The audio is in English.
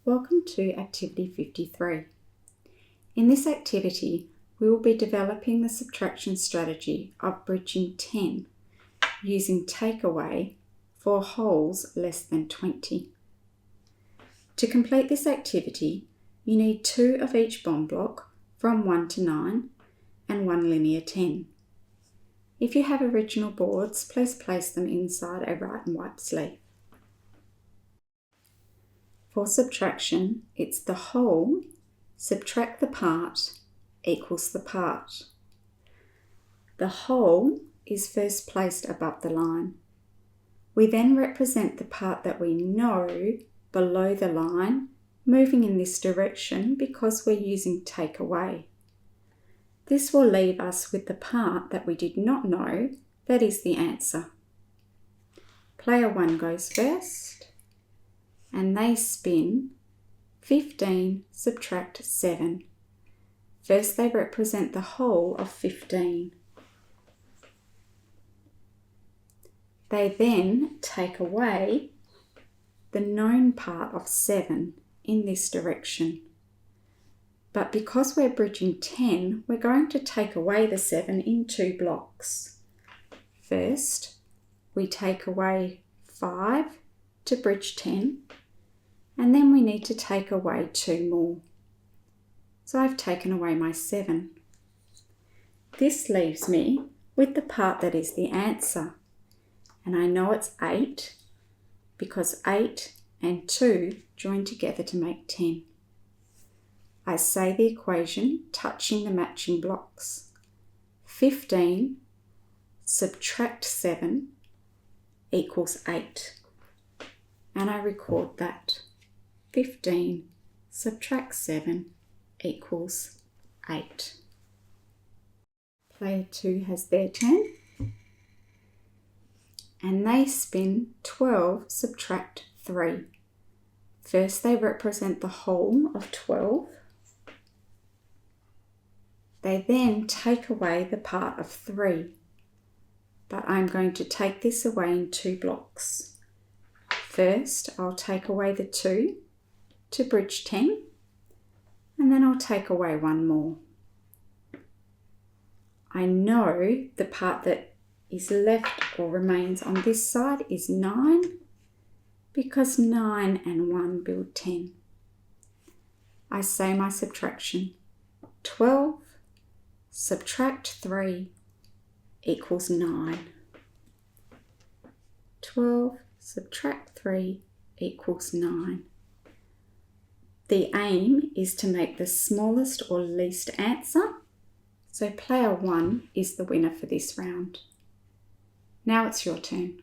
Welcome to Activity 53. In this activity, we will be developing the subtraction strategy of bridging 10 using takeaway for wholes less than 20. To complete this activity, you need 2 of each bond block from 1 to 9 and 1 linear 10. If you have original boards, please place them inside a right and white sleeve. For subtraction, it's the whole subtract the part equals the part. The whole is first placed above the line. We then represent the part that we know below the line, moving in this direction because we're using take away. This will leave us with the part that we did not know, that is the answer. Player 1 goes first, and they spin 15 subtract 7. First they represent the whole of 15. They then take away the known part of 7 in this direction. But because we're bridging 10, we're going to take away the 7 in 2 blocks. First, we take away 5 to bridge 10, and then we need to take away 2 more. So I've taken away my 7. This leaves me with the part that is the answer, and I know it's 8 because 8 and 2 join together to make 10. I say the equation touching the matching blocks. 15 subtract 7 equals 8. And I record that. 15 subtract 7 equals 8. Player 2 has their turn. And they spin 12 subtract 3. First they represent the whole of 12. They then take away the part of 3. But I'm going to take this away in 2 blocks. First, I'll take away the 2 to bridge 10, and then I'll take away 1 more. I know the part that is left or remains on this side is 9 because 9 and 1 build 10. I say my subtraction. 12 subtract 3 equals 9. 12 subtract 3 equals 9. The aim is to make the smallest or least answer, so player 1 is the winner for this round. Now it's your turn.